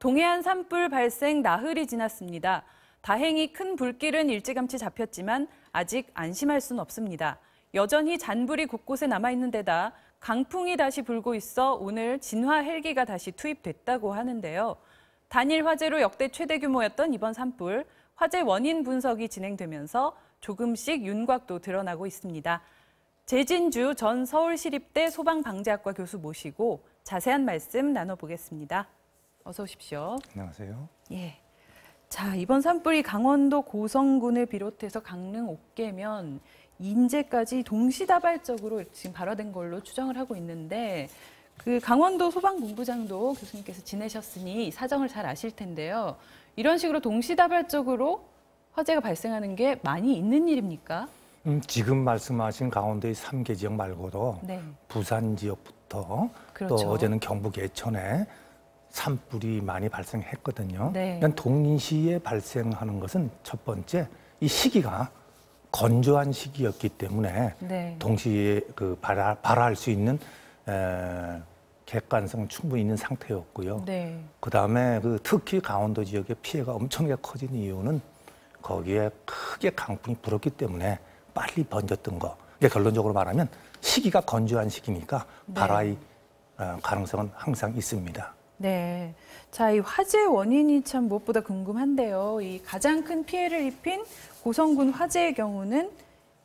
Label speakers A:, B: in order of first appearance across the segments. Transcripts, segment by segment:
A: 동해안 산불 발생 나흘이 지났습니다. 다행히 큰 불길은 일찌감치 잡혔지만 아직 안심할 수는 없습니다. 여전히 잔불이 곳곳에 남아있는 데다 강풍이 다시 불고 있어 오늘 진화 헬기가 다시 투입됐다고 하는데요. 단일 화재로 역대 최대 규모였던 이번 산불, 화재 원인 분석이 진행되면서 조금씩 윤곽도 드러나고 있습니다. 재진주 전 서울시립대 소방방재학과 교수 모시고 자세한 말씀 나눠보겠습니다. 어서 오십시오.
B: 안녕하세요.
A: 예. 자, 이번 산불이 강원도 고성군을 비롯해서 강릉, 옥계면, 인제까지 동시다발적으로 지금 발화된 걸로 추정을 하고 있는데 그 강원도 소방본부장도 교수님께서 지내셨으니 사정을 잘 아실 텐데요. 이런 식으로 동시다발적으로 화재가 발생하는 게 많이 있는 일입니까?
B: 지금 말씀하신 강원도의 3개 지역 말고도
A: 네.
B: 부산 지역부터
A: 그렇죠.
B: 또 어제는 경북 예천에 산불이 많이 발생했거든요.
A: 네.
B: 동시에 발생하는 것은 첫 번째, 이 시기가 건조한 시기였기 때문에
A: 네.
B: 동시에 발화할 수 있는 객관성 충분히 있는 상태였고요.
A: 네.
B: 그다음에 특히 강원도 지역의 피해가 엄청나게 커진 이유는 거기에 크게 강풍이 불었기 때문에 빨리 번졌던 거. 이게 결론적으로 말하면 시기가 건조한 시기니까 발화의 가능성은 항상 있습니다.
A: 네. 자, 이 화재 원인이 참 무엇보다 궁금한데요. 이 가장 큰 피해를 입힌 고성군 화재의 경우는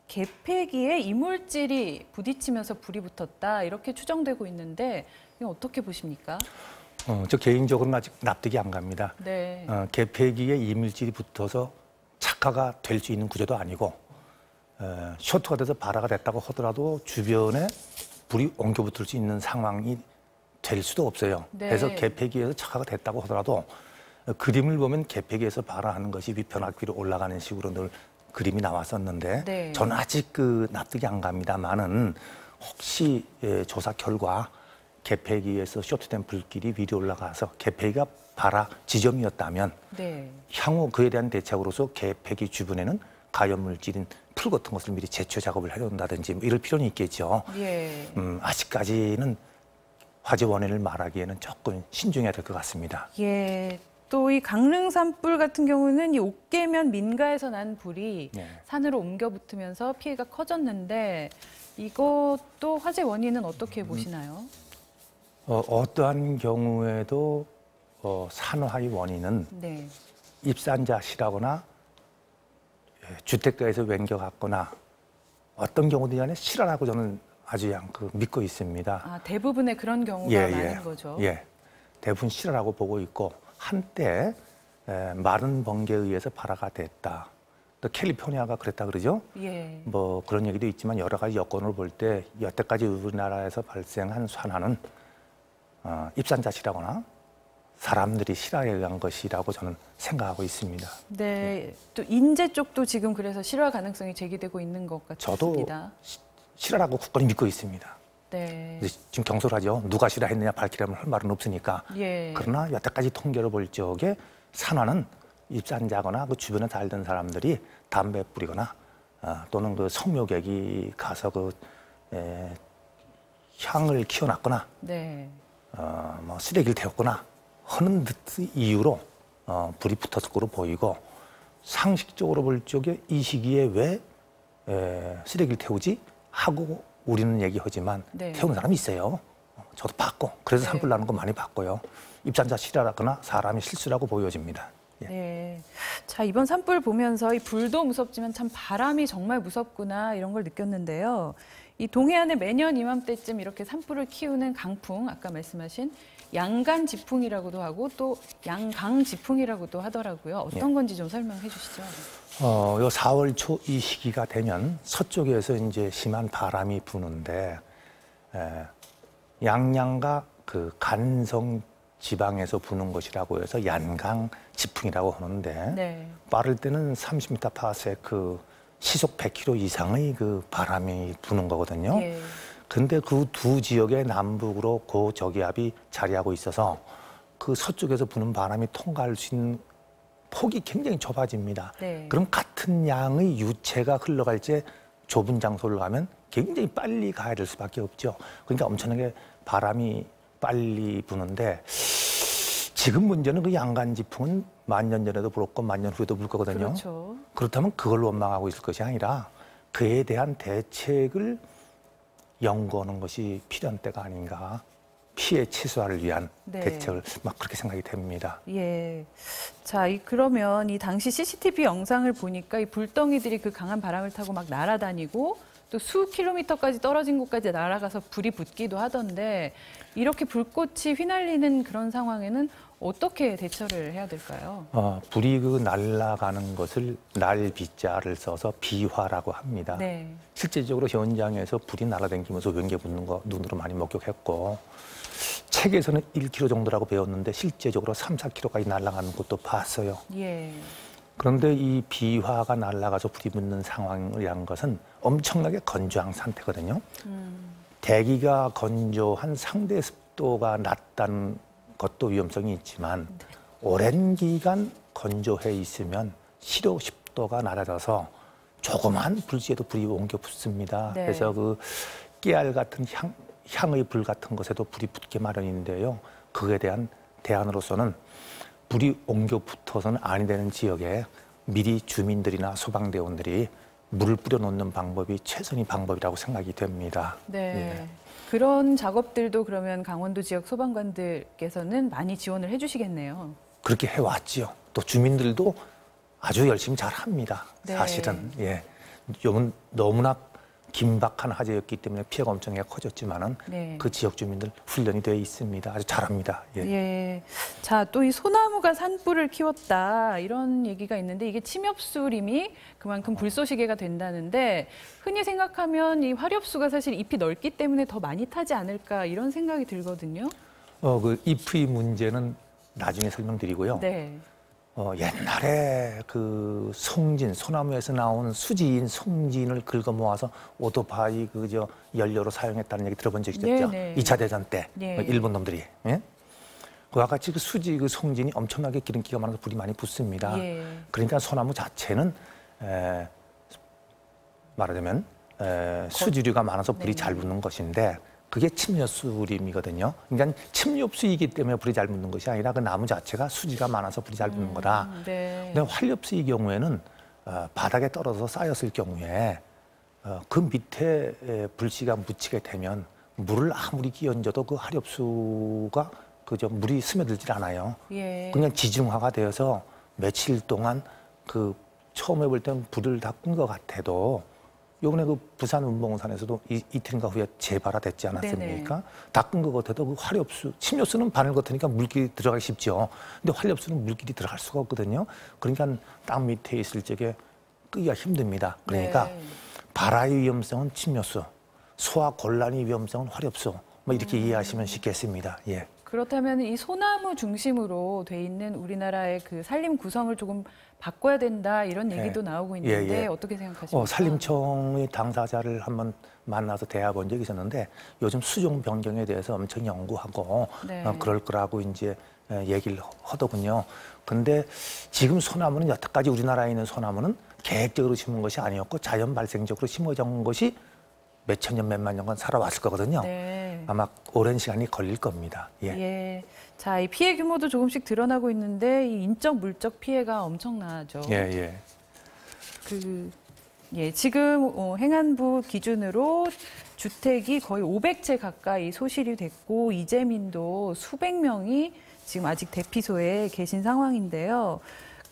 A: 계폐기에 이물질이 부딪히면서 불이 붙었다 이렇게 추정되고 있는데 이거 어떻게 보십니까?
B: 저 개인적으로는 아직 납득이 안 갑니다.
A: 네.
B: 계폐기에 이물질이 붙어서 착화가 될 수 있는 구조도 아니고 쇼트가 돼서 발화가 됐다고 하더라도 주변에 불이 옮겨붙을 수 있는 상황이 될 수도 없어요.
A: 네.
B: 그래서 계폐기에서 착화가 됐다고 하더라도 그림을 보면 계폐기에서 발화하는 것이 위편압기로 올라가는 식으로 늘 그림이 나왔었는데
A: 네.
B: 저는 아직 납득이 안 갑니다만은 혹시 조사 결과 계폐기에서 쇼트된 불길이 위로 올라가서 계폐기가 발화 지점이었다면
A: 네.
B: 향후 그에 대한 대책으로서 계폐기 주변에는 가연물질인 풀 같은 것을 미리 제초 작업을 해놓는다든지 이럴 필요는 있겠죠.
A: 예.
B: 아직까지는 화재 원인을 말하기에는 조금 신중해야 될 것 같습니다.
A: 예. 또 이 강릉 산불 같은 경우는 이 옥계면 민가에서 난 불이 산으로 옮겨 붙으면서 피해가 커졌는데 이것도 화재 원인은 어떻게 보시나요?
B: 어떠한 경우에도 산화의 원인은
A: 네.
B: 입산자시라거나 주택가에서 옮겨갔거나 어떤 경우든 간에 실화라고 저는 아주 믿고 있습니다.
A: 아, 대부분의 그런 경우가 많은 거죠.
B: 예, 대부분 실화라고 보고 있고 한때 마른 번개에 의해서 발화가 됐다. 또 캘리포니아가 그랬다 그러죠.
A: 예.
B: 뭐 그런 얘기도 있지만 여러 가지 여건을 볼 때 여태까지 우리나라에서 발생한 산화는 입산자시라거나 사람들이 실화에 의한 것이라고 저는 생각하고 있습니다.
A: 네, 또 인제 쪽도 지금 그래서 실화 가능성이 제기되고 있는 것 같습니다.
B: 저도 실화라고 굳건히 믿고 있습니다.
A: 네.
B: 지금 경솔하죠. 누가 실화했느냐 밝히려면 할 말은 없으니까.
A: 예.
B: 그러나 여태까지 통계를 볼 적에 산화는 입산자거나 그 주변에 살던 사람들이 담배 뿌리거나 또는 그 성묘객이 가서 향을 키워놨거나
A: 네.
B: 뭐 쓰레기를 태웠거나 하는 이유로 불이 붙었을 거로 보이고 상식적으로 볼 적에 이 시기에 왜 쓰레기를 태우지 하고 우리는 얘기하지만
A: 네.
B: 태우는 사람이 있어요. 저도 봤고 그래서 산불 나는 거 많이 봤고요. 입산자 실화라거나 사람의 실수라고 보여집니다. 예.
A: 네. 자, 이번 산불 보면서 이 불도 무섭지만 참 바람이 정말 무섭구나 이런 걸 느꼈는데요. 이 동해안에 매년 이맘때쯤 이렇게 산불을 키우는 강풍, 아까 말씀하신 양간 지풍이라고도 하고 또 양강 지풍이라고도 하더라고요. 어떤 건지 좀 설명해 주시죠.
B: 요 4월 초 이 시기가 되면 서쪽에서 이제 심한 바람이 부는데 양양과 그 간성 지방에서 부는 것이라고 해서 양강 지풍이라고 하는데
A: 네.
B: 빠를 때는 30m/s 시속 100km 이상의 그 바람이 부는 거거든요.
A: 예.
B: 근데 그 두 지역의 남북으로 고저기압이 자리하고 있어서 그 서쪽에서 부는 바람이 통과할 수 있는 폭이 굉장히 좁아집니다.
A: 네.
B: 그럼 같은 양의 유체가 흘러갈 때 좁은 장소를 가면 굉장히 빨리 가야 될 수밖에 없죠. 그러니까 엄청나게 바람이 빨리 부는데 지금 문제는 그 양간지풍은 만년 전에도 불었고 만년 후에도 불 거거든요.
A: 그렇죠.
B: 그렇다면 그걸 원망하고 있을 것이 아니라 그에 대한 대책을 연구하는 것이 필요한 때가 아닌가. 피해 최소화를 위한
A: 네.
B: 대책을 막 그렇게 생각이 됩니다.
A: 예. 자, 그러면 이 당시 CCTV 영상을 보니까 이 불덩이들이 그 강한 바람을 타고 막 날아다니고 또 수 킬로미터까지 떨어진 곳까지 날아가서 불이 붙기도 하던데 이렇게 불꽃이 휘날리는 그런 상황에는 어떻게 대처를 해야 될까요?
B: 불이 그 날아가는 것을 날비자를 써서 비화라고 합니다.
A: 네.
B: 실제적으로 현장에서 불이 날아다니면서 왼개 붙는 거 눈으로 많이 목격했고 책에서는 1km 정도라고 배웠는데 실제적으로 3, 4km까지 날아가는 것도 봤어요.
A: 예.
B: 그런데 이 비화가 날아가서 불이 붙는 상황이라는 것은 엄청나게 건조한 상태거든요. 대기가 건조한 상대 습도가 낮다는 것도 위험성이 있지만 오랜 기간 건조해 있으면 실효 습도가 낮아져서 조그만 불씨에도 불이 옮겨 붙습니다.
A: 네.
B: 그래서 그 깨알 같은 향의 불 같은 것에도 불이 붙게 마련인데요. 그에 대한 대안으로서는 불이 옮겨 붙어서는 아니 되는 지역에 미리 주민들이나 소방대원들이 물을 뿌려놓는 방법이 최선의 방법이라고 생각이 됩니다.
A: 네.
B: 예.
A: 그런 작업들도 그러면 강원도 지역 소방관들께서는 많이 지원을 해주시겠네요.
B: 그렇게 해왔지요. 또 주민들도 아주 열심히 잘 합니다.
A: 네.
B: 사실은. 예. 요건 너무나 긴박한 화재였기 때문에 피해가 엄청 커졌지만은
A: 네.
B: 그 지역 주민들 훈련이 되어 있습니다. 아주 잘합니다. 예.
A: 예. 자, 또 이 소나무가 산불을 키웠다 이런 얘기가 있는데 이게 침엽수림이 그만큼 불쏘시개가 된다는데 흔히 생각하면 이 화렵수가 사실 잎이 넓기 때문에 더 많이 타지 않을까 이런 생각이 들거든요.
B: 그 잎의 문제는 나중에 설명드리고요.
A: 네.
B: 옛날에 그 송진, 소나무에서 나온 수지인 송진을 긁어 모아서 오토바이 연료로 사용했다는 얘기 들어본 적 있죠?
A: 네.
B: 2차 대전 때
A: 네.
B: 일본 놈들이. 예? 그와 같이 그 수지, 그 송진이 엄청나게 기름기가 많아서 불이 많이 붙습니다.
A: 예.
B: 그러니까 소나무 자체는 말하자면 수지류가 많아서 불이
A: 네.
B: 잘 붙는 것인데 그게 침엽수림이거든요. 그러니까 침엽수이기 때문에 불이 잘 붙는 것이 아니라 그 나무 자체가 수지가 많아서 불이 잘 붙는 거다.
A: 네.
B: 근데 활엽수의 경우에는 바닥에 떨어져서 쌓였을 경우에 그 밑에 불씨가 묻히게 되면 물을 아무리 끼얹어도 그 활엽수가 물이 스며들질 않아요.
A: 예.
B: 그냥 지중화가 되어서 며칠 동안 그 처음에 볼 때는 불을 다 끈 것 같아도 요번에 그 부산 운봉산에서도 이틀인가 후에 재발화됐지 않았습니까? 다 끈 것 같아도 그 활엽수, 침엽수는 바늘 같으니까 물길이 들어가기 쉽죠. 근데 활엽수는 물길이 들어갈 수가 없거든요. 그러니까 땅 밑에 있을 적에 끄기가 힘듭니다. 그러니까
A: 네.
B: 발화의 위험성은 침엽수, 소화 곤란의 위험성은 활엽수. 뭐 이렇게 이해하시면 쉽겠습니다. 예.
A: 그렇다면 이 소나무 중심으로 돼 있는 우리나라의 그 산림 구성을 조금 바꿔야 된다 이런 얘기도 나오고 있는데 어떻게 생각하십니까?
B: 산림청의 당사자를 한번 만나서 대화 본 적이 있었는데 요즘 수종 변경에 대해서 엄청 연구하고
A: 네.
B: 그럴 거라고 이제 얘기를 하더군요. 근데 지금 소나무는 여태까지 우리나라에 있는 소나무는 계획적으로 심은 것이 아니었고 자연 발생적으로 심어진 것이 몇천 년, 몇만 년간 살아왔을 거거든요.
A: 네.
B: 아마 오랜 시간이 걸릴 겁니다. 예.
A: 예. 자, 이 피해 규모도 조금씩 드러나고 있는데 이 인적 물적 피해가 엄청나죠.
B: 예.
A: 지금 행안부 기준으로 주택이 거의 500채 가까이 소실이 됐고 이재민도 수백 명이 지금 아직 대피소에 계신 상황인데요.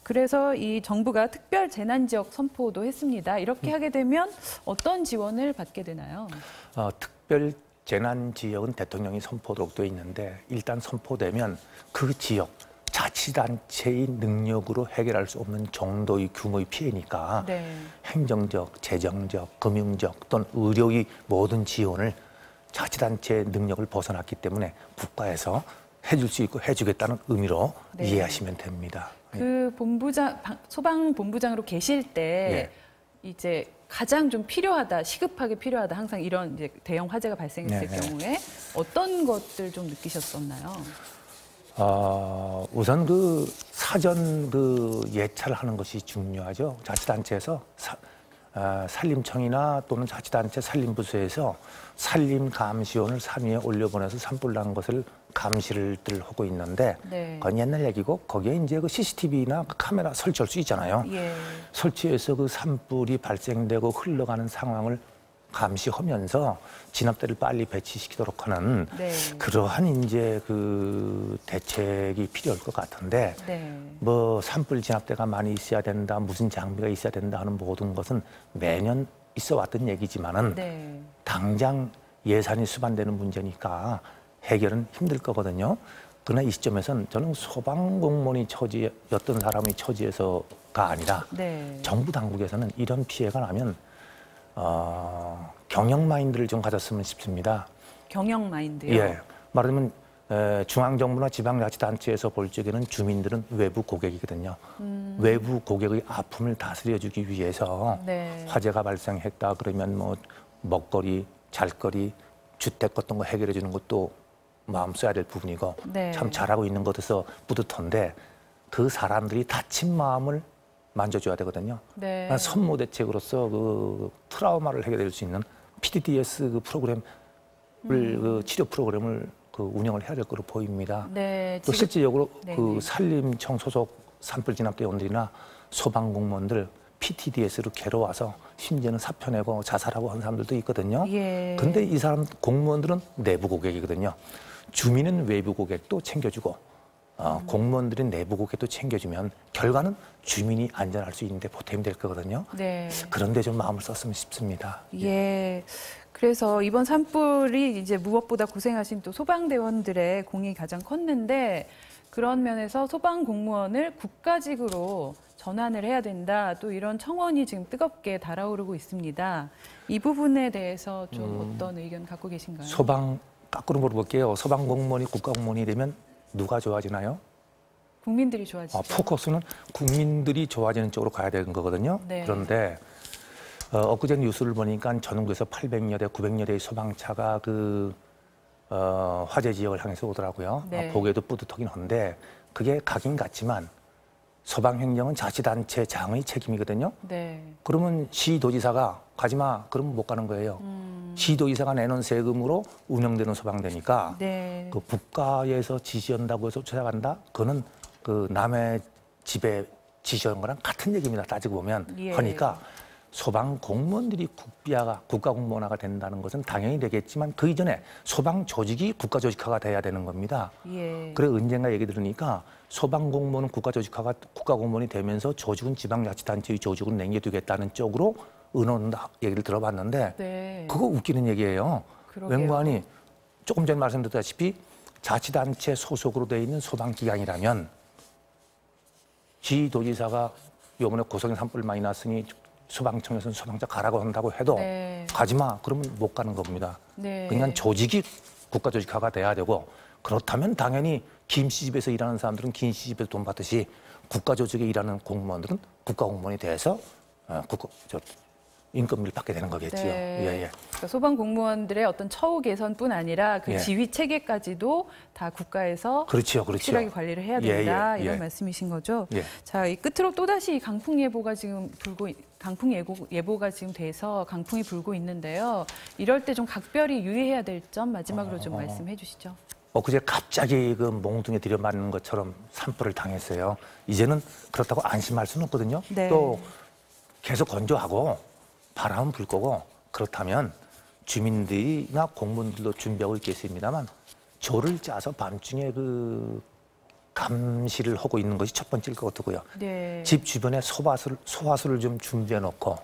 A: 그래서 이 정부가 특별 재난 지역 선포도 했습니다. 이렇게 하게 되면 어떤 지원을 받게 되나요?
B: 특별 재난 지역은 대통령이 선포도록 되어 있는데 일단 선포되면 그 지역 자치단체의 능력으로 해결할 수 없는 정도의 규모의 피해니까
A: 네.
B: 행정적, 재정적, 금융적 또는 의료의 모든 지원을 자치단체의 능력을 벗어났기 때문에 국가에서 해줄 수 있고 해주겠다는 의미로
A: 네.
B: 이해하시면 됩니다.
A: 그 소방본부장으로 계실 때 이제 가장 좀 필요하다, 시급하게 필요하다 항상 이런 이제 대형 화재가 발생했을 경우에 어떤 것들 좀 느끼셨었나요?
B: 우선 그 사전 예찰을 하는 것이 중요하죠. 자치단체에서 산림청이나 또는 자치단체 산림부서에서 산림감시원을 산위에 올려보내서 산불 난 것을 감시를 하고 있는데
A: 네.
B: 그건 옛날 얘기고 거기에 이제 그 CCTV나 그 카메라 설치할 수 있잖아요.
A: 예.
B: 설치해서 그 산불이 발생되고 흘러가는 상황을 감시하면서 진압대를 빨리 배치시키도록 하는
A: 네.
B: 그러한 이제 그 대책이 필요할 것 같은데
A: 네.
B: 뭐 산불 진압대가 많이 있어야 된다, 무슨 장비가 있어야 된다 하는 모든 것은 매년 있어 왔던 얘기지만은
A: 네.
B: 당장 예산이 수반되는 문제니까 해결은 힘들 거거든요. 그러나 이 시점에서는 저는 소방공무원이 처지였던 사람의 처지에서가 아니라
A: 네.
B: 정부 당국에서는 이런 피해가 나면 경영 마인드를 좀 가졌으면 싶습니다.
A: 경영 마인드요?
B: 예, 말하자면 중앙정부나 지방자치단체에서 볼 적에는 주민들은 외부 고객이거든요. 외부 고객의 아픔을 다스려주기 위해서
A: 네.
B: 화재가 발생했다 그러면 뭐 먹거리, 잘거리, 주택 같은 거 해결해 주는 것도 마음 써야 될 부분이고
A: 네.
B: 참 잘하고 있는 것 같아서 뿌듯한데 그 사람들이 다친 마음을 만져줘야 되거든요.
A: 네.
B: 선모 대책으로서 그 트라우마를 해결할 수 있는 PTDS 그 프로그램을 그 치료 프로그램을 그 운영을 해야 될 거로 보입니다.
A: 네.
B: 또 실질적으로
A: 네,
B: 그
A: 네.
B: 산림청 소속 산불 진압대원들이나 소방 공무원들 PTDS로 괴로워서 심지어는 사표 내고 자살하고 한 사람들도 있거든요.
A: 예.
B: 근데 이 사람 공무원들은 내부 고객이거든요. 주민은 외부 고객도 챙겨주고 공무원들이 내부 고객도 챙겨주면 결과는 주민이 안전할 수 있는데 보탬이 될 거거든요.
A: 네.
B: 그런데 좀 마음을 썼으면 싶습니다.
A: 예. 그래서 이번 산불이 이제 무엇보다 고생하신 또 소방대원들의 공이 가장 컸는데 그런 면에서 소방 공무원을 국가직으로 전환을 해야 된다. 또 이런 청원이 지금 뜨겁게 달아오르고 있습니다. 이 부분에 대해서 좀 어떤 의견 갖고 계신가요?
B: 소방 거꾸로 물어볼게요. 소방 공무원이 국가 공무원이 되면 누가 좋아지나요?
A: 국민들이 좋아지죠.
B: 포커스는 국민들이 좋아지는 쪽으로 가야 되는 거거든요.
A: 네.
B: 그런데 엊그제 뉴스를 보니까 전국에서 800여 대, 900여 대의 소방차가 그 화재 지역을 향해서 오더라고요.
A: 네.
B: 보기에도 뿌듯하긴 한데 그게 가긴 같지만 소방행정은 자치단체 장의 책임이거든요.
A: 네.
B: 그러면 시도지사가 가지마 그러면 못 가는 거예요. 시도지사가 내는 세금으로 운영되는 소방대니까
A: 네.
B: 그 국가에서 지시한다고 해서 찾아간다? 그거는 그 남의 집에 지시하는 거랑 같은 얘기입니다. 따지고 보면.
A: 예.
B: 하니까 소방 공무원들이 국가 공무원화가 된다는 것은 당연히 되겠지만 그 이전에 소방 조직이 국가 조직화가 돼야 되는 겁니다.
A: 예.
B: 그래 언젠가 얘기 들으니까 소방 공무원은 국가 조직화가 국가 공무원이 되면서 조직은 지방자치단체의 조직으로 남겨두겠다는 쪽으로 의논 얘기를 들어봤는데
A: 네.
B: 그거 웃기는 얘기예요.
A: 그러게요.
B: 웬관이 조금 전에 말씀드렸다시피 자치단체 소속으로 되어 있는 소방기관이라면 지도지사가 이번에 고성에 산불 많이 났으니 소방청에서는 소방차 가라고 한다고 해도
A: 네.
B: 가지마 그러면 못 가는 겁니다.
A: 네.
B: 그냥 조직이 국가 조직화가 돼야 되고 그렇다면 당연히 김씨 집에서 일하는 사람들은 김씨 집에서 돈 받듯이 국가 조직에 일하는 공무원들은 국가 공무원이 돼서 인건비를 받게 되는 거겠지요.
A: 네.
B: 예, 예.
A: 그러니까 소방 공무원들의 어떤 처우 개선뿐 아니라 그
B: 예.
A: 지휘 체계까지도 다 국가에서
B: 그렇죠, 그렇죠.
A: 확실하게 관리를 해야
B: 예,
A: 된다
B: 예,
A: 이런
B: 예.
A: 말씀이신 거죠.
B: 예.
A: 자, 이 끝으로 또 다시 강풍 예보가 지금 강풍 예보가 지금 돼서 강풍이 불고 있는데요. 이럴 때 좀 각별히 유의해야 될 점 마지막으로 좀 말씀해 주시죠.
B: 그제 갑자기 그 몽둥이에 들여맞는 것처럼 산불을 당했어요. 이제는 그렇다고 안심할 수는 없거든요.
A: 네.
B: 또 계속 건조하고 바람은 불 거고 그렇다면 주민들이나 공무원들도 준비하고 있겠습니다만 조를 짜서 밤중에 그 감시를 하고 있는 것이 첫 번째일 것 같고요.
A: 네.
B: 집 주변에 소화수를 좀 준비해 놓고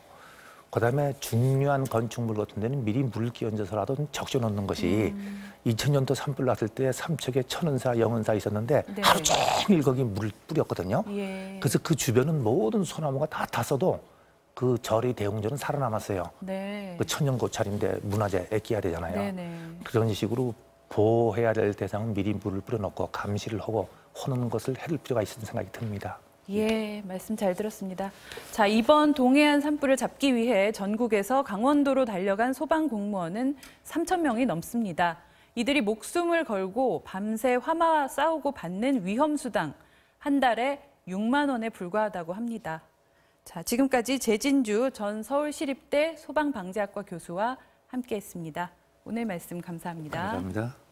B: 그다음에 중요한 건축물 같은 데는 미리 물을 끼얹어서라도 좀 적셔 놓는 것이 2000년도 산불 났을 때 삼척에 천은사, 영은사 있었는데
A: 네.
B: 하루 종일 거기 물을 뿌렸거든요.
A: 예.
B: 그래서 그 주변은 모든 소나무가 다 탔어도 그 절의 대웅전은 살아남았어요.
A: 네.
B: 그 천년고찰인데 문화재 애기야 되잖아요.
A: 네네.
B: 그런 식으로 보호해야 될 대상은 미리 물을 뿌려놓고 감시를 하고 하는 것을 해줄 필요가 있다는 생각이 듭니다.
A: 예, 말씀 잘 들었습니다. 자, 이번 동해안 산불을 잡기 위해 전국에서 강원도로 달려간 소방 공무원은 3,000명이 넘습니다. 이들이 목숨을 걸고 밤새 화마와 싸우고 받는 위험수당 한 달에 6만 원에 불과하다고 합니다. 자, 지금까지 재진주 전 서울시립대 소방방재학과 교수와 함께했습니다. 오늘 말씀 감사합니다.
B: 감사합니다.